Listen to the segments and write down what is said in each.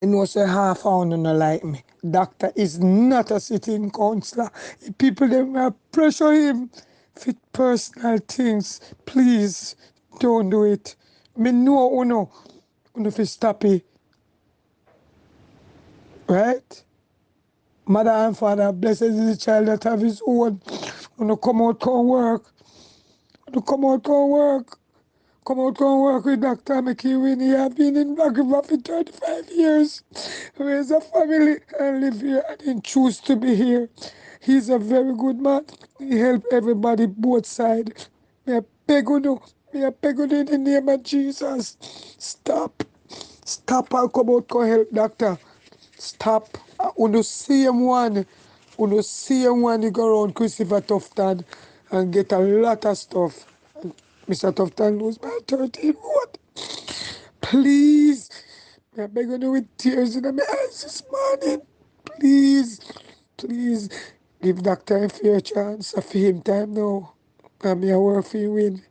You know, say half hour no like me. Doctor is not a sitting counselor. People them pressure him for personal things. Please don't do it. Me know uno fi stop it. Right? Mother and father, blessed is the child that have his own. Uno come out come work. Uno come out come work. Come out come work with Dr. McEwen. He have been in Black River for 35 years. Raise a family and live here. I didn't choose to be here. He's a very good man. He help everybody both sides. May I beg you, may I beg you in the name of Jesus. Stop. Stop and come out come help doctor. Stop. Uno same one. Uno same one you go around Christopher Tufton and get a lot of stuff. Mr. Tufton lose by 13 vote. Please. I beg you with tears in my eyes this morning. Please. Please. Give Doctor a fair chance. I feel him time now. And me a work for you win.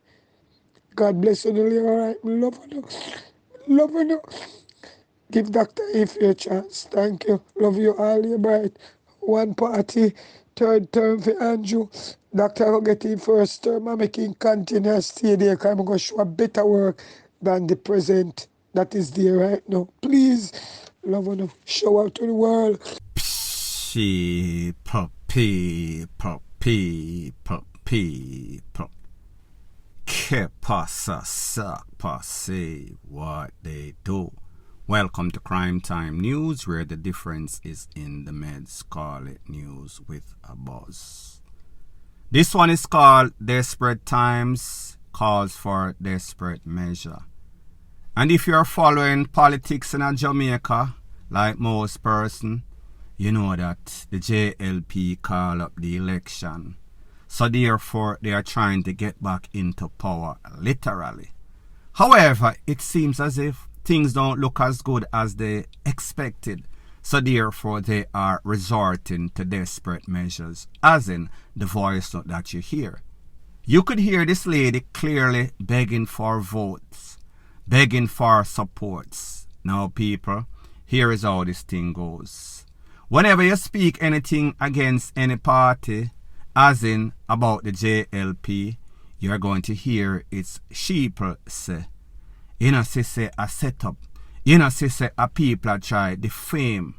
God bless you, alright. Love you. Love you. Give Dr. a fair chance. Thank you. Love you all, you bright. One party, third term for Andrew. Doctor will get in first term. I'm making continue stay there because I'm going to show a better work than the present that is there right now. Please, love you. Show out to the world. Pshi, puppy, puppy, puppy, puppy. Que pasa, suck, passe, what they do. Welcome to Crime Time News, where the difference is in the meds. Call it news with a buzz. This one is called Desperate Times Calls for Desperate Measure. And if you're following politics in Jamaica, like most person, you know that the JLP call up the election. So therefore, they are trying to get back into power, literally. However, it seems as if things don't look as good as they expected. So therefore, they are resorting to desperate measures, as in the voice note that you hear. You could hear this lady clearly begging for votes, begging for supports. Now, people, here is how this thing goes. Whenever you speak anything against any party, as in about the JLP, you're going to hear its sheeple say. You know, say a setup. You know, say a people try defame,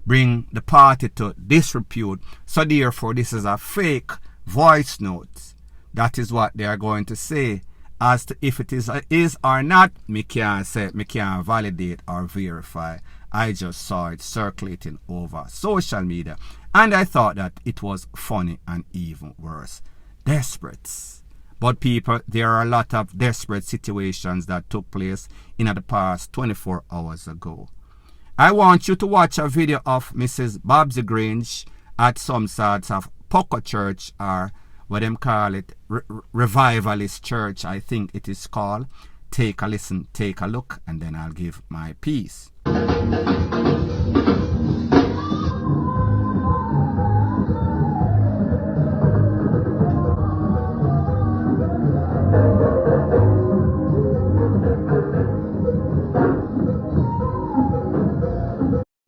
bring the party to disrepute. So therefore, this is a fake voice note. That is what they are going to say. As to if it is or not, me can't say, me can't validate or verify. I just saw it circulating over social media. And I thought that it was funny and even worse. Desperates. But people, there are a lot of desperate situations that took place in the past 24 hours ago. I want you to watch a video of Mrs. Babsy Grange at some sorts of Poco Church, or what them call it, Revivalist Church, I think it is called. Take a listen, take a look, and then I'll give my piece.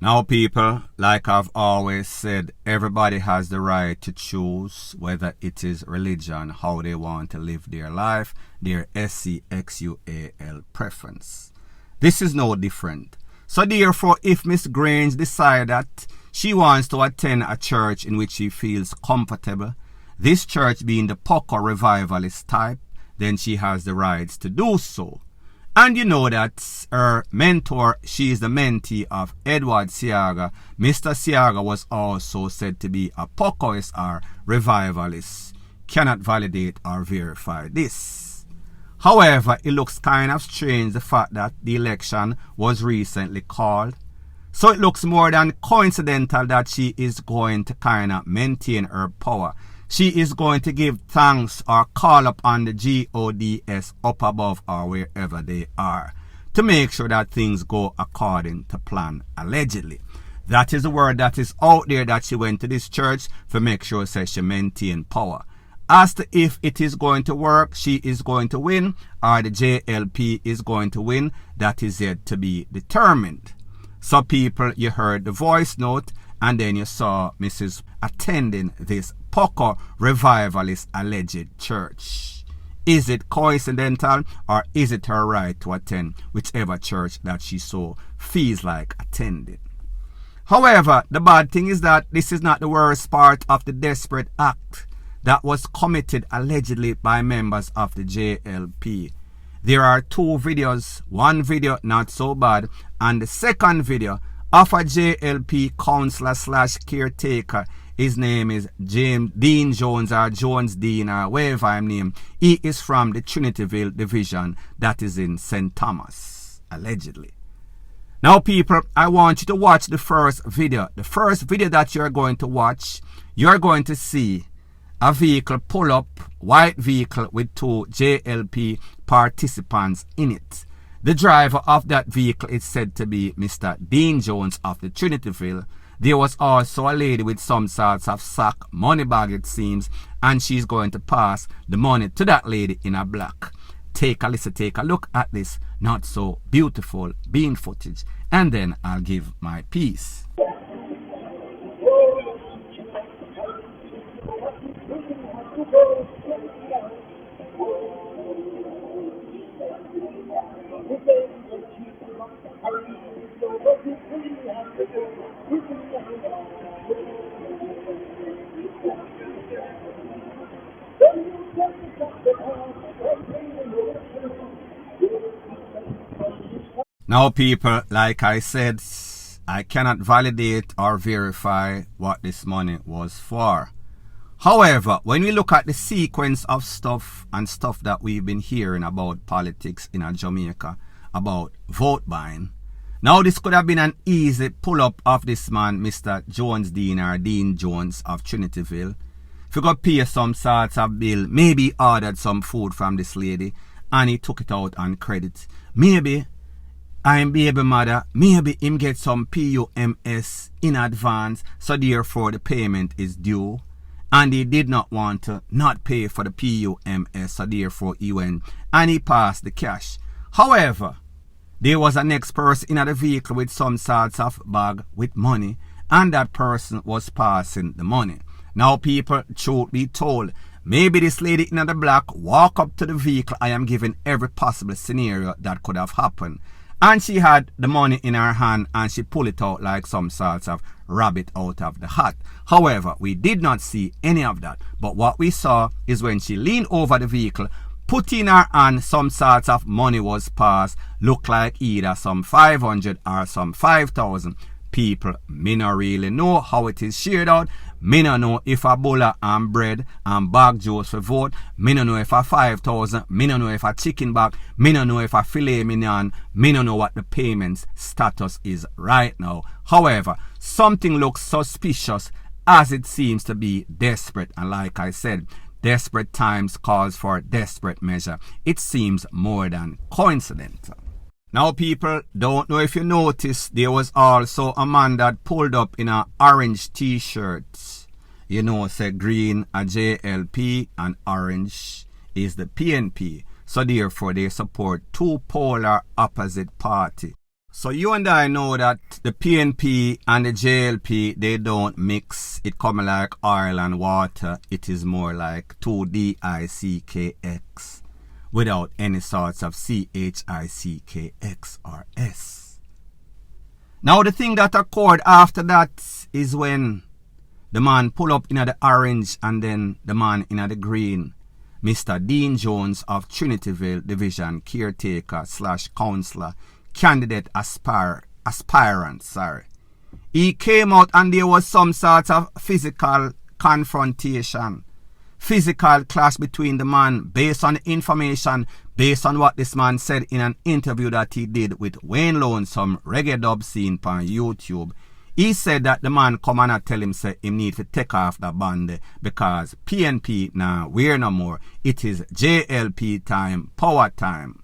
Now, people, like I've always said, everybody has the right to choose whether it is religion, how they want to live their life, their SCXUAL preference. This is no different. So therefore, if Miss Grange decides that she wants to attend a church in which she feels comfortable, this church being the Poco revivalist type, then she has the rights to do so. And you know that her mentor, she is the mentee of Edward Seaga. Mr. Seaga was also said to be a Pocoist or revivalist. Cannot validate or verify this. However, it looks kind of strange the fact that the election was recently called. So it looks more than coincidental that she is going to kind of maintain her power. She is going to give thanks or call upon the GODS up above or wherever they are to make sure that things go according to plan, allegedly. That is the word that is out there, that she went to this church to make sure that she maintain power. As to if it is going to work, she is going to win, or the JLP is going to win, that is yet to be determined. So people, you heard the voice note, and then you saw Mrs. attending this Poco revivalist alleged church. Is it coincidental, or is it her right to attend whichever church that she so feels like attending? However, the bad thing is that this is not the worst part of the desperate act that was committed allegedly by members of the JLP. There are two videos, one video not so bad, and the second video of a JLP councillor / caretaker. His name is Dean Jones, or Jones Dean, or whatever I'm named. He is from the Trinityville division that is in St. Thomas, allegedly. Now people, I want you to watch the first video. The first video that you're going to watch, you're going to see a vehicle pull up, white vehicle with two JLP participants in it. The driver of that vehicle is said to be Mr. Dean Jones of the Trinityville. There was also a lady with some sorts of sack money bag, it seems, and she's going to pass the money to that lady in a black. Take a listen, take a look at this not so beautiful bean footage, and then I'll give my piece. Now people, like I said, I cannot validate or verify what this money was for. However, when we look at the sequence of stuff that we've been hearing about politics in Jamaica, about vote buying, now this could have been an easy pull-up of this man, Mr. Jones Dean, or Dean Jones of Trinityville. If you got pay some sorts of bill, maybe he ordered some food from this lady and he took it out on credit. Maybe I'm baby mother, maybe him get some PUMS in advance, so therefore the payment is due. And he did not want to not pay for the PUMS, so therefore he went and he passed the cash. However, there was a next person in the vehicle with some sorts of bag with money, and that person was passing the money. Now people, truth be told, maybe this lady in the black walk up to the vehicle. I am giving every possible scenario that could have happened. And she had the money in her hand and she pulled it out like some sorts of rabbit out of the hat. However, we did not see any of that. But what we saw is when she leaned over the vehicle, put in her hand, some sorts of money was passed, looked like either some 500 or some 5,000. People, me not really know how it is shared out. Me no know if a bowl and bread and bag juice for vote. Me no know if a 5,000. Me no know if a chicken bag. Me no know if a filet mignon. Me no know what the payments status is right now. However, something looks suspicious as it seems to be desperate. And like I said, desperate times calls for desperate measure. It seems more than coincidental. Now people, don't know if you noticed, there was also a man that pulled up in an orange t-shirt. You know, say green a JLP and orange is the PNP. So therefore they support two polar opposite party. So you and I know that the PNP and the JLP, they don't mix. It come like oil and water. It is more like 2DICKX. Without any sorts of CHICKX or S. Now the thing that occurred after that is when the man pull up in the orange and then the man in the green, Mr. Dean Jones of Trinityville Division caretaker / councillor, candidate aspirant. He came out and there was some sort of physical confrontation. Physical clash between the man based on information, based on what this man said in an interview that he did with Wayne Lone, some reggae dub scene on YouTube. He said that the man come and tell him say him need to take off the band because PNP now we're no more. It is JLP time, power time.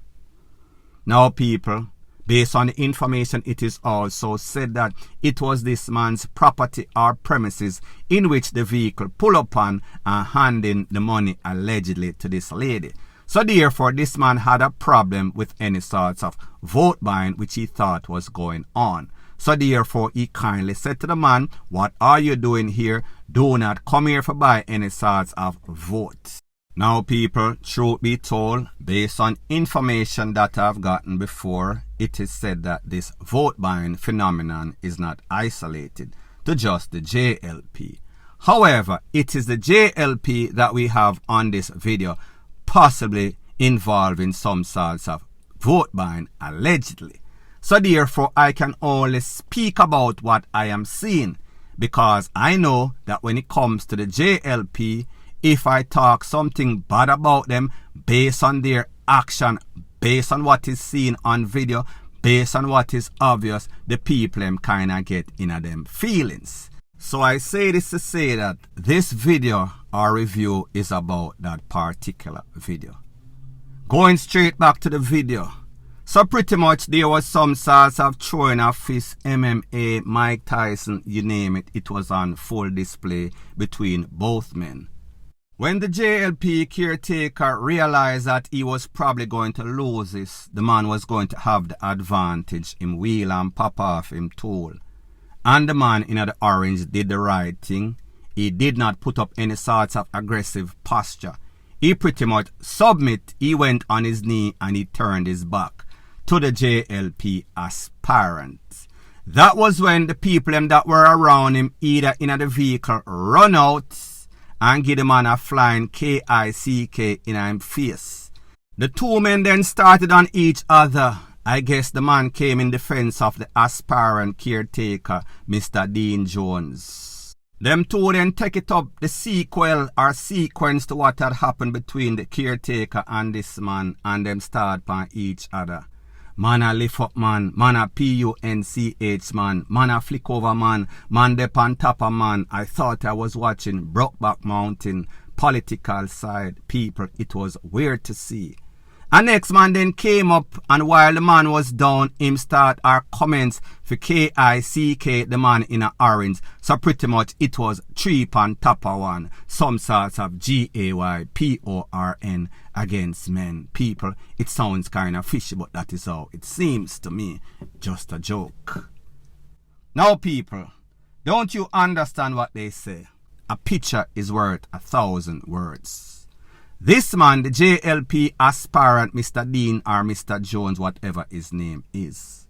Now people, based on the information, it is also said that it was this man's property or premises in which the vehicle pulled upon and handing the money allegedly to this lady. So therefore, this man had a problem with any sorts of vote buying which he thought was going on. So therefore, he kindly said to the man, what are you doing here? Do not come here for buy any sorts of votes. Now people, truth be told, based on information that I've gotten before, it is said that this vote buying phenomenon is not isolated to just the JLP. However, it is the JLP that we have on this video, possibly involving some sorts of vote buying allegedly. So therefore, I can only speak about what I am seeing, because I know that when it comes to the JLP, if I talk something bad about them based on their action, based on what is seen on video, based on what is obvious, the people them kind of get in them feelings. So I say this to say that this video or review is about that particular video. Going straight back to the video. So pretty much there was some sorts of throwing of fist, MMA, Mike Tyson, you name it. It was on full display between both men. When the JLP caretaker realized that he was probably going to lose this, the man was going to have the advantage, him wheel and pop off him tool. And the man in the orange did the right thing. He did not put up any sorts of aggressive posture. He pretty much submit, he went on his knee and he turned his back to the JLP aspirant. That was when the people that were around him, either in the vehicle, run out and give the man a flying KICK in his face. The two men then started on each other. I guess the man came in defense of the aspirant caretaker, Mr. Dean Jones. Them two then take it up the sequel or sequence to what had happened between the caretaker and this man, and them start on each other. Man a lift up man, man a PUNCH man, man a flick over man, man dep on top of man. I thought I was watching Brokeback Mountain, political side. People, it was weird to see. And next man then came up, and while the man was down, him start our comments for KICK, the man in a orange. So pretty much it was three on top of one. Some sorts of GAYPORN against men. People, it sounds kind of fishy, but that is how it seems to me. Just a joke. Now people, don't you understand what they say? A picture is worth 1,000 words. This man, the JLP aspirant, Mr. Dean or Mr. Jones, whatever his name is,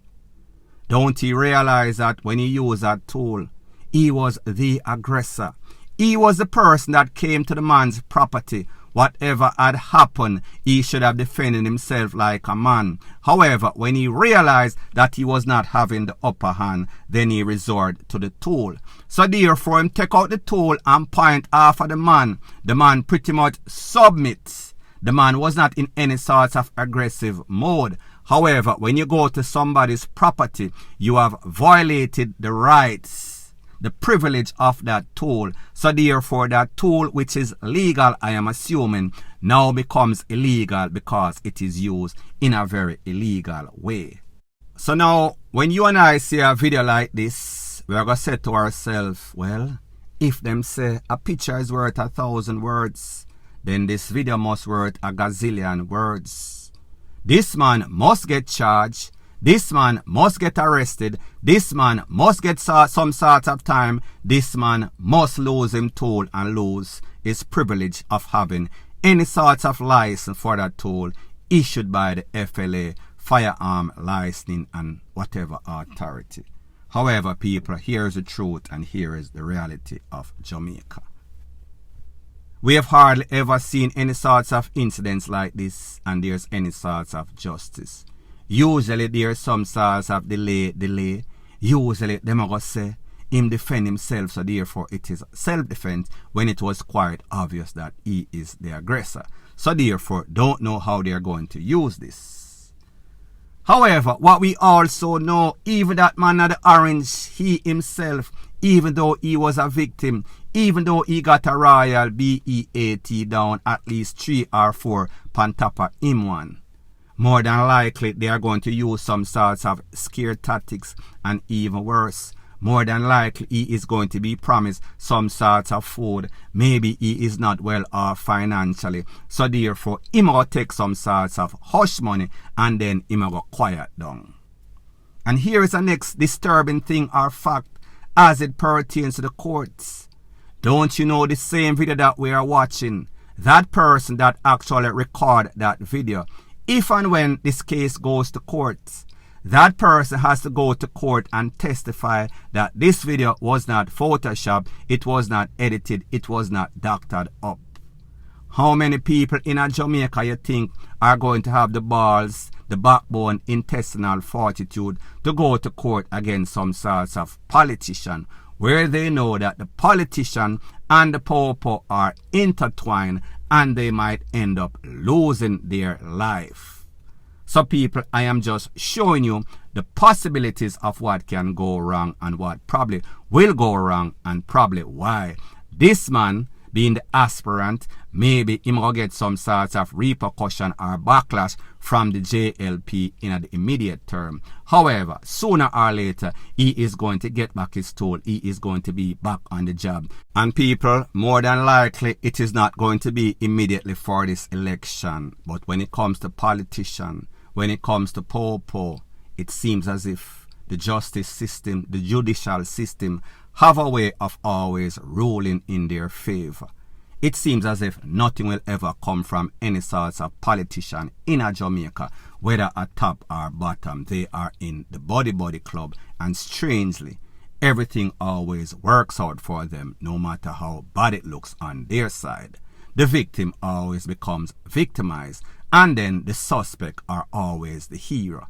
don't he realize that when he used that tool, he was the aggressor? He was the person that came to the man's property. Whatever had happened, he should have defended himself like a man. However, when he realized that he was not having the upper hand, then he resorted to the tool. So therefore, him take out the tool and point off of the man. The man pretty much submits. The man was not in any sort of aggressive mode. However, when you go to somebody's property, you have violated the rights, the privilege of that tool. So therefore, that tool which is legal, I am assuming, now becomes illegal because it is used in a very illegal way. So now, when you and I see a video like this, we are going to say to ourselves, well, if them say a picture is worth 1,000 words, then this video must worth a gazillion words. This man must get charged. This man must get arrested. This man must get some sort of time. This man must lose him tool and lose his privilege of having any sort of license for that tool issued by the FLA, firearm licensing and whatever authority. However, people, here is the truth and here is the reality of Jamaica. We have hardly ever seen any sorts of incidents like this and there's any sorts of justice. Usually there's some sorts of delay. Usually them are going to say him defend himself, so therefore it is self-defense when it was quite obvious that he is the aggressor. So therefore don't know how they are going to use this. However, what we also know, even that man of the orange, he himself, even though he was a victim, even though he got a royal BEAT down at least 3 or 4 on top of him one, more than likely they are going to use some sorts of scare tactics, and even worse, more than likely he is going to be promised some sorts of food. Maybe he is not well off financially, so therefore he will take some sorts of hush money and then he will go quiet down. And here is the next disturbing thing or fact as it pertains to the courts. Don't you know the same video that we are watching, that person that actually recorded that video, if and when this case goes to court, that person has to go to court and testify that this video was not photoshopped, it was not edited, it was not doctored up. How many people in Jamaica you think are going to have the balls, the backbone, intestinal fortitude to go to court against some sorts of politician, where they know that the politician and the popo are intertwined and they might end up losing their life? So people, I am just showing you the possibilities of what can go wrong and what probably will go wrong and probably why. This man, being the aspirant, maybe he will get some sorts of repercussion or backlash from the JLP in the immediate term. However, sooner or later, he is going to get back his toll. He is going to be back on the job. And people, more than likely, it is not going to be immediately for this election. But when it comes to politicians, when it comes to popo, it seems as if the justice system, the judicial system, have a way of always ruling in their favor. It seems as if nothing will ever come from any sorts of politician in a Jamaica, whether at top or bottom. They are in the body club, and strangely, everything always works out for them, no matter how bad it looks on their side. The victim always becomes victimized, and then the suspect are always the hero.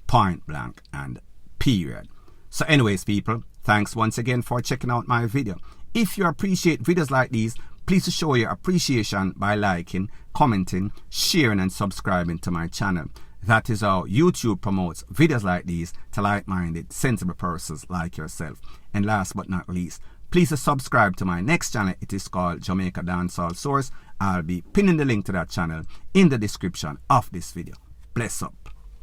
Point blank and period. So anyways, people, thanks once again for checking out my video. If you appreciate videos like these, please show your appreciation by liking, commenting, sharing and subscribing to my channel. That is how YouTube promotes videos like these to like-minded, sensible persons like yourself. And last but not least, please subscribe to my next channel. It is called Jamaica Dancehall Source. I'll be pinning the link to that channel in the description of this video. Bless up.